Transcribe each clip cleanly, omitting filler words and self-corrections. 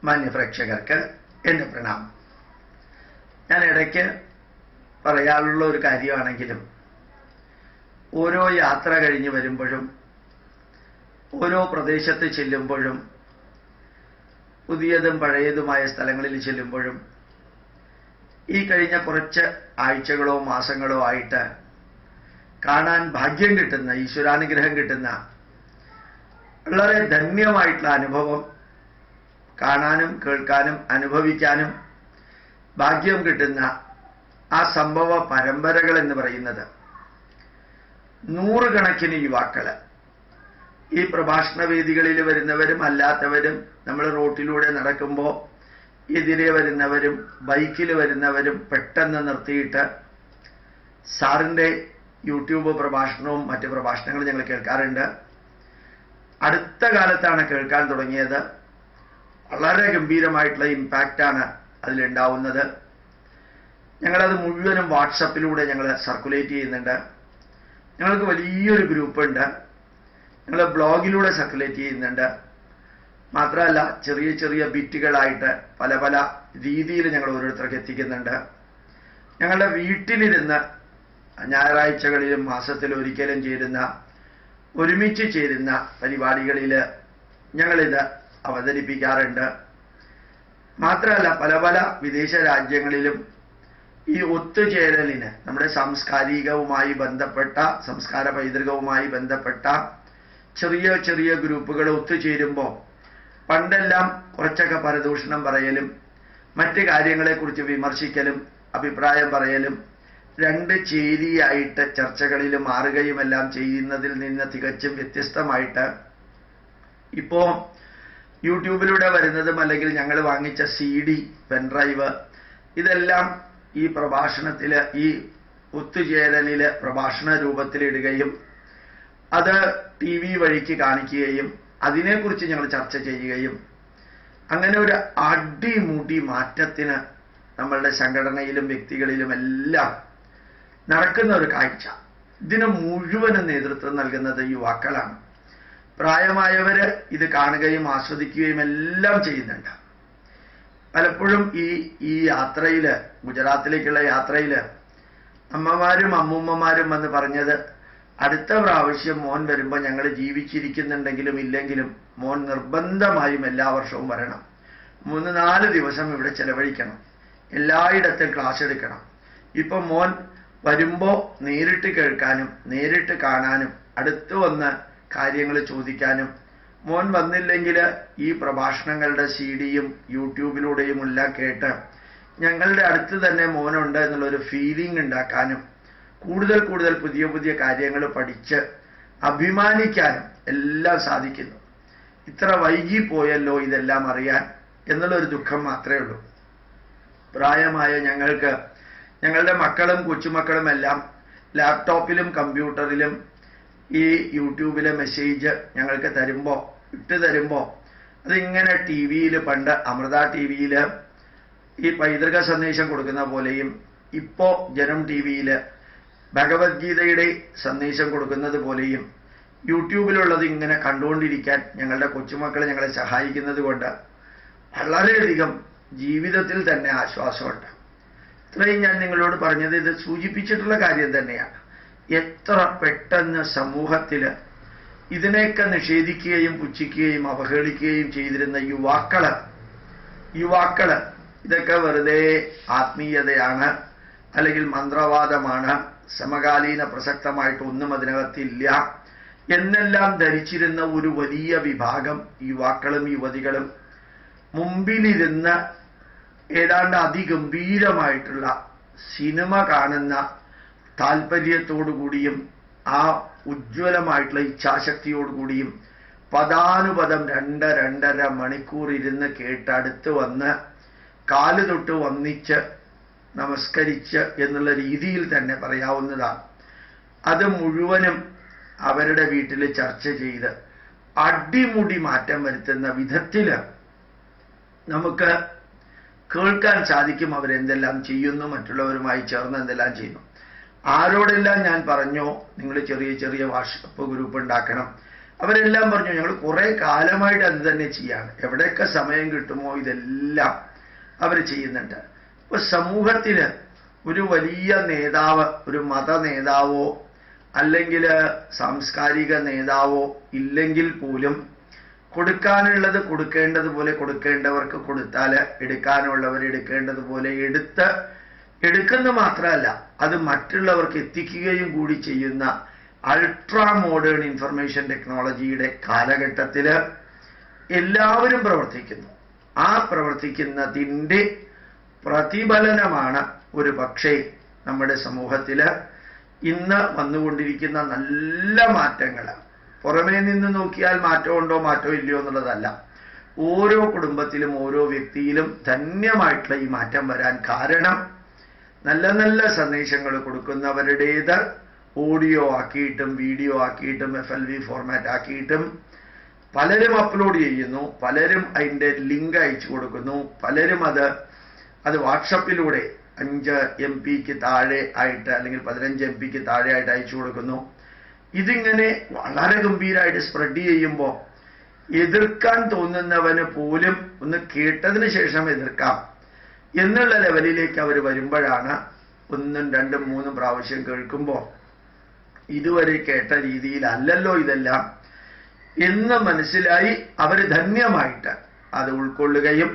മാന്യപ്രേക്ഷകർക്ക് എൻ്റെ പ്രണാമം. ഞാൻ ഇടയ്ക്ക് പറയാനുള്ള ഒരു കാര്യമാണെങ്കിലും ഓരോ യാത്ര കഴിഞ്ഞ് വരുമ്പോഴും ഓരോ പ്രദേശത്ത് ചെല്ലുമ്പോഴും പുതിയതും പഴയതുമായ സ്ഥലങ്ങളിൽ ചെല്ലുമ്പോഴും ഈ കഴിഞ്ഞ കുറച്ച് ആഴ്ചകളോ മാസങ്ങളോ ആയിട്ട് കാണാൻ ഭാഗ്യം കിട്ടുന്ന, ഈശ്വരാനുഗ്രഹം കിട്ടുന്ന വളരെ ധന്യമായിട്ടുള്ള അനുഭവം കാണാനും കേൾക്കാനും അനുഭവിക്കാനും ഭാഗ്യം കിട്ടുന്ന ആ സംഭവ പരമ്പരകൾ എന്ന് പറയുന്നത് നൂറുകണക്കിന് യുവാക്കള് ഈ പ്രഭാഷണ വേദികളിൽ വരുന്നവരും അല്ലാത്തവരും, നമ്മൾ റോട്ടിലൂടെ നടക്കുമ്പോൾ എതിരെ വരുന്നവരും ബൈക്കിൽ വരുന്നവരും പെട്ടെന്ന് നിർത്തിയിട്ട് സാറിൻ്റെ യൂട്യൂബ് പ്രഭാഷണവും മറ്റ് പ്രഭാഷണങ്ങളും ഞങ്ങൾ കേൾക്കാറുണ്ട്. അടുത്ത കാലത്താണ് കേൾക്കാൻ തുടങ്ങിയത്. വളരെ ഗംഭീരമായിട്ടുള്ള ഇമ്പാക്റ്റാണ് അതിലുണ്ടാവുന്നത്. ഞങ്ങളത് മുഴുവനും വാട്സപ്പിലൂടെ ഞങ്ങൾ സർക്കുലേറ്റ് ചെയ്യുന്നുണ്ട്. ഞങ്ങൾക്ക് വലിയൊരു ഗ്രൂപ്പുണ്ട്. ഞങ്ങൾ ബ്ലോഗിലൂടെ സർക്കുലേറ്റ് ചെയ്യുന്നുണ്ട്. മാത്രമല്ല ചെറിയ ചെറിയ ബിറ്റുകളായിട്ട് പല പല രീതിയിൽ ഞങ്ങൾ ഓരോരുത്തർക്ക് എത്തിക്കുന്നുണ്ട്. ഞങ്ങളുടെ വീട്ടിലിരുന്ന് ഞായറാഴ്ചകളിലും മാസത്തിലൊരിക്കലും ചേരുന്ന, ഒരുമിച്ച് ചേരുന്ന പരിപാടികളിൽ ഞങ്ങളിത് അവതരിപ്പിക്കാറുണ്ട്. മാത്രമല്ല പല പല വിദേശ രാജ്യങ്ങളിലും ഈ ഒത്തുചേരലിന്, നമ്മുടെ സാംസ്കാരികവുമായി ബന്ധപ്പെട്ട, സംസ്കാര പൈതൃകവുമായി ബന്ധപ്പെട്ട ചെറിയ ചെറിയ ഗ്രൂപ്പുകൾ ഒത്തുചേരുമ്പോൾ പണ്ടെല്ലാം കുറച്ചൊക്കെ പരദൂഷണം പറയലും മറ്റ് കാര്യങ്ങളെക്കുറിച്ച് വിമർശിക്കലും അഭിപ്രായം പറയലും രണ്ട് ചേരിയായിട്ട് ചർച്ചകളിൽ മാറുകയുമെല്ലാം ചെയ്യുന്നതിൽ നിന്ന് തികച്ചും വ്യത്യസ്തമായിട്ട് ഇപ്പോൾ യൂട്യൂബിലൂടെ വരുന്നതും അല്ലെങ്കിൽ ഞങ്ങൾ വാങ്ങിച്ച CD, പെൻഡ്രൈവ്, ഇതെല്ലാം ഈ പ്രഭാഷണത്തിൽ, ഈ ഒത്തുചേരലിൽ പ്രഭാഷണ രൂപത്തിലിടുകയും അത് TV വഴിക്ക് കാണിക്കുകയും അതിനെക്കുറിച്ച് ഞങ്ങൾ ചർച്ച ചെയ്യുകയും അങ്ങനെ ഒരു അടിമുടി മാറ്റത്തിന് നമ്മളുടെ സംഘടനയിലും വ്യക്തികളിലും എല്ലാം നടക്കുന്ന ഒരു കാഴ്ച. ഇതിന് മുഴുവനും നേതൃത്വം നൽകുന്നത് യുവാക്കളാണ്. പ്രായമായവര് ഇത് കാണുകയും ആസ്വദിക്കുകയും എല്ലാം ചെയ്യുന്നുണ്ട്. പലപ്പോഴും ഈ യാത്രയിൽ, ഗുജറാത്തിലേക്കുള്ള യാത്രയിൽ അമ്മമാരും അമ്മൂമ്മമാരും വന്ന് പറഞ്ഞത്, അടുത്ത പ്രാവശ്യം മോൻ വരുമ്പോൾ ഞങ്ങൾ ജീവിച്ചിരിക്കുന്നുണ്ടെങ്കിലും ഇല്ലെങ്കിലും മോൻ നിർബന്ധമായും എല്ലാ വർഷവും വരണം, 3-4 ദിവസം ഇവിടെ ചെലവഴിക്കണം, എല്ലായിടത്തും ക്ലാസ് എടുക്കണം. ഇപ്പം മോൻ വരുമ്പോൾ നേരിട്ട് കേൾക്കാനും നേരിട്ട് കാണാനും അടുത്ത് വന്ന് കാര്യങ്ങൾ ചോദിക്കാനും, മോൻ വന്നില്ലെങ്കിൽ ഈ പ്രഭാഷണങ്ങളുടെ CD-യും യൂട്യൂബിലൂടെയും എല്ലാം കേട്ട് ഞങ്ങളുടെ അടുത്ത് തന്നെ മോനുണ്ട് എന്നുള്ളൊരു ഫീലിംഗ് ഉണ്ടാക്കാനും കൂടുതൽ കൂടുതൽ പുതിയ പുതിയ കാര്യങ്ങൾ പഠിച്ച് അഭിമാനിക്കാനും എല്ലാം സാധിക്കുന്നു. ഇത്ര വൈകിപ്പോയല്ലോ ഇതെല്ലാം അറിയാൻ എന്നുള്ളൊരു ദുഃഖം മാത്രമേ ഉള്ളൂ. പ്രായമായ ഞങ്ങൾക്ക് ഞങ്ങളുടെ മക്കളും കൊച്ചുമക്കളും എല്ലാം ലാപ്ടോപ്പിലും കമ്പ്യൂട്ടറിലും ഈ യൂട്യൂബിലെ മെസ്സേജ് ഞങ്ങൾക്ക് തരുമ്പോൾ, ഇട്ട് തരുമ്പോൾ അതിങ്ങനെ TV-യിൽ, പണ്ട് അമൃത TV-യിൽ ഈ പൈതൃക സന്ദേശം കൊടുക്കുന്ന പോലെയും ഇപ്പോൾ ജനം TV-യിൽ ഭഗവത്ഗീതയുടെ സന്ദേശം കൊടുക്കുന്നത് പോലെയും യൂട്യൂബിലുള്ളത് ഇങ്ങനെ കണ്ടുകൊണ്ടിരിക്കാൻ ഞങ്ങളുടെ കൊച്ചുമക്കൾ ഞങ്ങളെ സഹായിക്കുന്നത് കൊണ്ട് വളരെയധികം ജീവിതത്തിൽ തന്നെ ആശ്വാസമുണ്ട്. ഇത്രയും ഞാൻ നിങ്ങളോട് പറഞ്ഞത് ഇത് സൂചിപ്പിച്ചിട്ടുള്ള കാര്യം തന്നെയാണ്. എത്ര പെട്ടെന്ന് സമൂഹത്തിൽ ഇതിനെയൊക്കെ നിഷേധിക്കുകയും പുച്ഛിക്കുകയും അവഹേളിക്കുകയും ചെയ്തിരുന്ന യുവാക്കള് ഇതൊക്കെ വെറുതെ ആത്മീയതയാണ്, അല്ലെങ്കിൽ മന്ത്രവാദമാണ്, സമകാലീന പ്രസക്തമായിട്ട് ഒന്നും അതിനകത്തില്ല എന്നെല്ലാം ധരിച്ചിരുന്ന ഒരു വലിയ വിഭാഗം യുവാക്കളും യുവതികളും മുമ്പിലിരുന്ന് ഏതാണ്ട് അതിഗംഭീരമായിട്ടുള്ള സിനിമ കാണുന്ന താല്പര്യത്തോടുകൂടിയും ആ ഉജ്ജ്വലമായിട്ടുള്ള ഇച്ഛാശക്തിയോടുകൂടിയും പദാനുപദം 2-2.5 മണിക്കൂർ ഇരുന്ന് കേട്ട് അടുത്ത് വന്ന് കാല് തൊട്ട് വന്നിച്ച് നമസ്കരിച്ച് എന്നുള്ള രീതിയിൽ തന്നെ പറയാവുന്നതാണ്. അത് മുഴുവനും അവരുടെ വീട്ടിൽ ചർച്ച ചെയ്ത് അടിമുടി മാറ്റം വരുത്തുന്ന വിധത്തിൽ നമുക്ക് കേൾക്കാൻ സാധിക്കും അവരെന്തെല്ലാം ചെയ്യുന്നു, മറ്റുള്ളവരുമായി ചേർന്ന് എന്തെല്ലാം ചെയ്യുന്നു. ആരോടെല്ലാം ഞാൻ പറഞ്ഞോ നിങ്ങൾ ചെറിയ ചെറിയ വാട്സപ്പ് ഗ്രൂപ്പ് ഉണ്ടാക്കണം, അവരെല്ലാം പറഞ്ഞു ഞങ്ങൾ കുറെ കാലമായിട്ട് അത് തന്നെ ചെയ്യാണ്, എവിടെയൊക്കെ സമയം കിട്ടുമോ ഇതെല്ലാം അവർ ചെയ്യുന്നുണ്ട്. ഇപ്പൊ സമൂഹത്തിന് ഒരു വലിയ നേതാവ്, ഒരു മത നേതാവോ അല്ലെങ്കിൽ സാംസ്കാരിക നേതാവോ ഇല്ലെങ്കിൽ പോലും കൊടുക്കാനുള്ളത് കൊടുക്കേണ്ടതുപോലെ കൊടുക്കേണ്ടവർക്ക് കൊടുത്താൽ എടുക്കാനുള്ളവർ എടുക്കേണ്ടതുപോലെ എടുക്കുന്ന മാത്രമല്ല അത് മറ്റുള്ളവർക്ക് എത്തിക്കുകയും കൂടി ചെയ്യുന്ന അൾട്രാ മോഡേൺ ഇൻഫർമേഷൻ ടെക്നോളജിയുടെ കാലഘട്ടത്തിൽ എല്ലാവരും പ്രവർത്തിക്കുന്നു. ആ പ്രവർത്തിക്കുന്നതിൻ്റെ പ്രതിഫലനമാണ് ഒരു പക്ഷേ നമ്മുടെ സമൂഹത്തിൽ ഇന്ന് വന്നുകൊണ്ടിരിക്കുന്ന നല്ല മാറ്റങ്ങൾ. പുറമേ നിന്ന് നോക്കിയാൽ മാറ്റമുണ്ടോ മാറ്റം ഇല്ലയോ എന്നുള്ളതല്ല, ഓരോ കുടുംബത്തിലും ഓരോ വ്യക്തിയിലും ധന്യമായിട്ടുള്ള ഈ മാറ്റം വരാൻ കാരണം നല്ല നല്ല സന്ദേശങ്ങൾ കൊടുക്കുന്നവരുടേത് ഓഡിയോ ആക്കിയിട്ടും വീഡിയോ ആക്കിയിട്ടും FLV ഫോർമാറ്റ് ആക്കിയിട്ടും പലരും അപ്ലോഡ് ചെയ്യുന്നു, പലരും അതിൻ്റെ ലിങ്ക് അയച്ചു കൊടുക്കുന്നു, പലരും അത് വാട്സപ്പിലൂടെ 5 MB താഴെ ആയിട്ട് അല്ലെങ്കിൽ 15 MB താഴെ ആയിട്ട് അയച്ചു കൊടുക്കുന്നു. ഇതിങ്ങനെ വളരെ ഗംഭീരമായിട്ട് സ്പ്രെഡ് ചെയ്യുമ്പോൾ എതിർക്കാൻ തോന്നുന്നവന് പോലും ഒന്ന് കേട്ടതിന് ശേഷം എതിർക്കാം എന്നുള്ള ലെവലിലേക്ക് അവർ വരുമ്പോഴാണ് 1, 2, 3 പ്രാവശ്യം കേൾക്കുമ്പോൾ ഇതുവരെ കേട്ട രീതിയിലല്ലല്ലോ ഇതെല്ലാം എന്ന് മനസ്സിലായി അവർ ധന്യമായിട്ട് അത് ഉൾക്കൊള്ളുകയും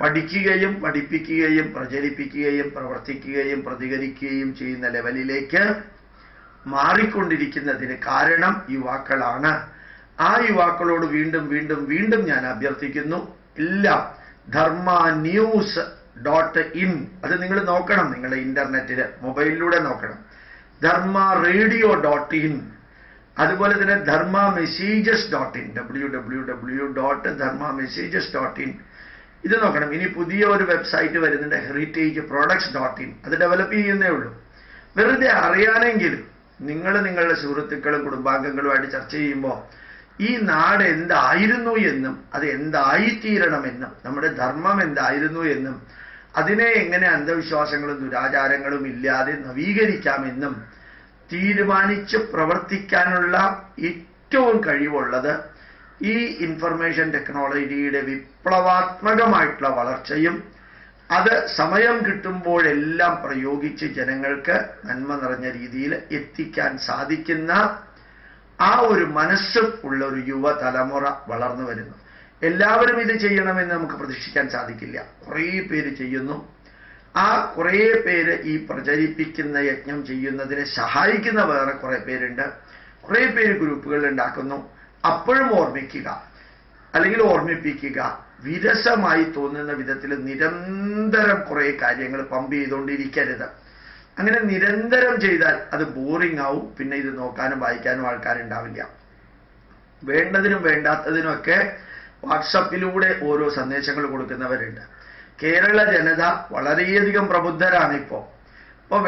പഠിക്കുകയും പഠിപ്പിക്കുകയും പ്രചരിപ്പിക്കുകയും പ്രവർത്തിക്കുകയും പ്രതികരിക്കുകയും ചെയ്യുന്ന ലെവലിലേക്ക് മാറിക്കൊണ്ടിരിക്കുന്നതിന് കാരണം യുവാക്കളാണ്. ആ യുവാക്കളോട് വീണ്ടും വീണ്ടും വീണ്ടും ഞാൻ അഭ്യർത്ഥിക്കുന്നു, എല്ലാം dharmanews.in അത് നിങ്ങൾ നോക്കണം, നിങ്ങളുടെ ഇന്റർനെറ്റിൽ മൊബൈലിലൂടെ നോക്കണം. dharmaradio.in അതുപോലെ തന്നെ dharmamessages.in www.dharmamessages.in ഇത് നോക്കണം. ഇനി പുതിയ ഒരു വെബ്സൈറ്റ് വരുന്നുണ്ട് heritageproducts.in അത് ഡെവലപ്പ് ചെയ്യുന്നേ ഉള്ളൂ. വെറുതെ അറിയാനെങ്കിലും നിങ്ങൾ നിങ്ങളുടെ സുഹൃത്തുക്കളും കുടുംബാംഗങ്ങളുമായിട്ട് ചർച്ച ചെയ്യുമ്പോൾ ഈ നാട് എന്തായിരുന്നു എന്നും അത് എന്തായിത്തീരണമെന്നും നമ്മുടെ ധർമ്മം എന്തായിരുന്നു എന്നും അതിനെ എങ്ങനെ അന്ധവിശ്വാസങ്ങളും ദുരാചാരങ്ങളും ഇല്ലാതെ നവീകരിക്കാമെന്നും തീരുമാനിച്ച് പ്രവർത്തിക്കാനുള്ള ഏറ്റവും കഴിവുള്ളത് ഈ ഇൻഫർമേഷൻ ടെക്നോളജിയുടെ വിപ്ലവാത്മകമായിട്ടുള്ള വളർച്ചയും അത് സമയം കിട്ടുമ്പോഴെല്ലാം പ്രയോഗിച്ച് ജനങ്ങൾക്ക് നന്മ നിറഞ്ഞ രീതിയിൽ എത്തിക്കാൻ സാധിക്കുന്ന ആ ഒരു മനസ്സ് ഉള്ള ഒരു യുവതലമുറ വളർന്നു വരുന്നു. എല്ലാവരും ഇത് ചെയ്യണമെന്ന് നമുക്ക് പ്രതീക്ഷിക്കാൻ സാധിക്കില്ല. കുറേ പേര് ചെയ്യുന്നു. ആ കുറേ പേര് ഈ പ്രചരിപ്പിക്കുന്ന യജ്ഞം ചെയ്യുന്നതിനെ സഹായിക്കുന്ന വേറെ കുറേ പേരുണ്ട്. കുറേ പേര് ഗ്രൂപ്പുകൾ ഉണ്ടാക്കുന്നു. അപ്പോഴും ഓർമ്മിക്കുക അല്ലെങ്കിൽ ഓർമ്മിപ്പിക്കുക, വിരസമായി തോന്നുന്ന വിധത്തിൽ നിരന്തരം കുറേ കാര്യങ്ങൾ പമ്പ് ചെയ്തുകൊണ്ടിരിക്കരുത്. അങ്ങനെ നിരന്തരം ചെയ്താൽ അത് ബോറിംഗ് ആവും. പിന്നെ ഇത് നോക്കാനും വായിക്കാനും ആൾക്കാരുണ്ടാവില്ല. വേണ്ടതിനും വേണ്ടാത്തതിനുമൊക്കെ വാട്സപ്പിലൂടെ ഓരോ സന്ദേശങ്ങൾ കൊടുക്കുന്നവരുണ്ട്. കേരള ജനത വളരെയധികം പ്രബുദ്ധരാണ് ഇപ്പോൾ.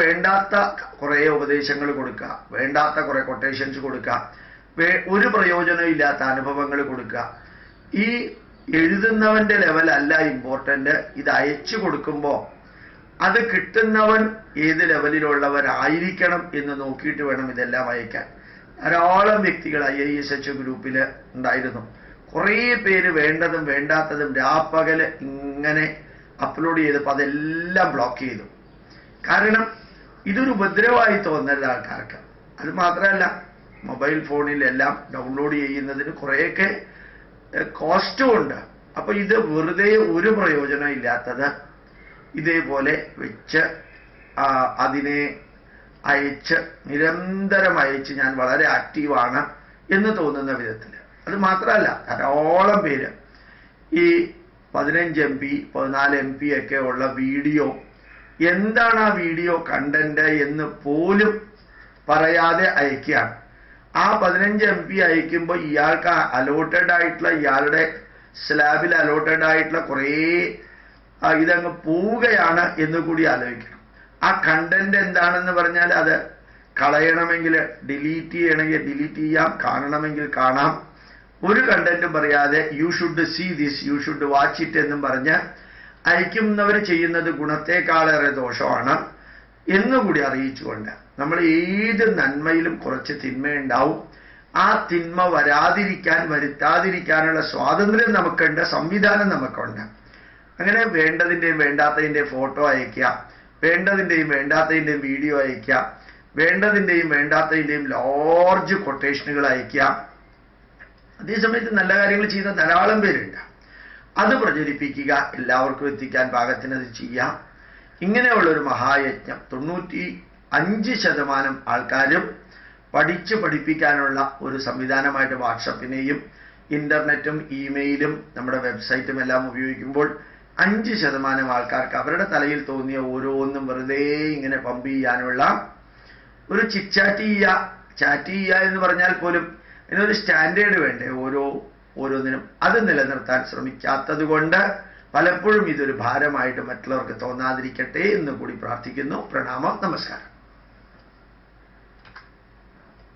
വേണ്ടാത്ത കുറേ ഉപദേശങ്ങൾ കൊടുക്കുക, വേണ്ടാത്ത കുറേ കൊട്ടേഷൻസ് കൊടുക്കുക, ഒരു പ്രയോജനം ഇല്ലാത്ത അനുഭവങ്ങൾ കൊടുക്കുക. ഈ എഴുതുന്നവന്റെ ലെവലല്ല ഇമ്പോർട്ടൻ്റ്, ഇത് അയച്ചു കൊടുക്കുമ്പോൾ അത് കിട്ടുന്നവൻ ഏത് ലെവലിലുള്ളവരായിരിക്കണം എന്ന് നോക്കിയിട്ട് വേണം ഇതെല്ലാം അയക്കാൻ. ധാരാളം വ്യക്തികൾ IISH ഗ്രൂപ്പിൽ ഉണ്ടായിരുന്നു. കുറേ പേര് വേണ്ടതും വേണ്ടാത്തതും രാപ്പകല് ഇങ്ങനെ അപ്ലോഡ് ചെയ്തപ്പോൾ അതെല്ലാം ബ്ലോക്ക് ചെയ്തു. കാരണം ഇതൊരു ഉപദ്രവമായി തോന്നരുത് ആൾക്കാർക്ക്. അത് മാത്രമല്ല, മൊബൈൽ ഫോണിലെല്ലാം ഡൗൺലോഡ് ചെയ്യുന്നതിന് കുറേയൊക്കെ കോസ്റ്റും ഉണ്ട്. അപ്പൊ ഇത് വെറുതെ ഒരു പ്രയോജനം ഇല്ലാത്തത് ഇതേപോലെ വെച്ച് അതിനെ അയച്ച് നിരന്തരം അയച്ച് ഞാൻ വളരെ ആക്റ്റീവാണ് എന്ന് തോന്നുന്ന വിധത്തിൽ. അത് മാത്രമല്ല, ധാരാളം പേര് ഈ 15 MB 14 MB ഒക്കെ ഉള്ള വീഡിയോ, എന്താണ് ആ വീഡിയോ കണ്ടന്റ് എന്ന് പോലും പറയാതെ അയക്കുകയാണ്. ആ 15 MB അയക്കുമ്പോൾ ഇയാൾക്ക് അലോട്ടഡ് ആയിട്ടുള്ള, ഇയാളുടെ സ്ലാബിൽ അലോട്ടഡ് ആയിട്ടുള്ള കുറേ ഇതങ്ങ് പോവുകയാണ് എന്ന് കൂടി ആലോചിക്കണം. ആ കണ്ടന്റ് എന്താണെന്ന് പറഞ്ഞാൽ അത് കളയണമെങ്കിൽ ഡിലീറ്റ് ചെയ്യണമെങ്കിൽ ഡിലീറ്റ് ചെയ്യാം, കാണണമെങ്കിൽ കാണാം. ഒരു കണ്ടന്റും പറയാതെ you should see this, you should watch it എന്നും പറഞ്ഞ് അയക്കുന്നവർ ചെയ്യുന്നത് ഗുണത്തെക്കാളേറെ ദോഷമാണ് എന്നുകൂടി അറിയിച്ചുകൊണ്ട് നമ്മൾ ഏത് നന്മയിലും കുറച്ച് തിന്മയുണ്ടാവും. ആ തിന്മ വരുത്താതിരിക്കാനുള്ള സ്വാതന്ത്ര്യം നമുക്കുണ്ട്, സംവിധാനം നമുക്കുണ്ട്. അങ്ങനെ വേണ്ടതിൻ്റെയും വേണ്ടാത്തതിൻ്റെയും ഫോട്ടോ അയക്കുക, വേണ്ടതിൻ്റെയും വേണ്ടാത്തതിൻ്റെയും വീഡിയോ അയക്കുക, വേണ്ടതിൻ്റെയും വേണ്ടാത്തതിൻ്റെയും ലാർജ് കൊട്ടേഷനുകൾ അയക്കുക. അതേസമയത്ത് നല്ല കാര്യങ്ങൾ ചെയ്യുന്ന ധാരാളം പേരുണ്ട്. അത് പ്രചരിപ്പിക്കുക, എല്ലാവർക്കും എത്തിക്കാൻ പാകത്തിന് അത് ചെയ്യാം. ഇങ്ങനെയുള്ളൊരു മഹായജ്ഞം 95% ആൾക്കാരും പഠിപ്പിക്കാനുള്ള ഒരു സംവിധാനമായിട്ട് വാട്സപ്പിനെയും ഇന്റർനെറ്റും ഇമെയിലും നമ്മുടെ വെബ്സൈറ്റും എല്ലാം ഉപയോഗിക്കുമ്പോൾ 5% ആൾക്കാർക്ക് അവരുടെ തലയിൽ തോന്നിയ ഓരോന്നും വെറുതെ ഇങ്ങനെ പമ്പ് ചെയ്യാനുള്ള ഒരു ചാറ്റ് ചെയ്യുക എന്ന് പറഞ്ഞാൽ പോലും അതിനൊരു സ്റ്റാൻഡേർഡ് വേണ്ടേ ഓരോന്നിനും. അത് നിലനിർത്താൻ ശ്രമിക്കാത്തത് കൊണ്ട് പലപ്പോഴും ഇതൊരു ഭാരമായിട്ട് മറ്റുള്ളവർക്ക് തോന്നാതിരിക്കട്ടെ എന്ന് കൂടി പ്രാർത്ഥിക്കുന്നു. പ്രണാമം, നമസ്കാരം.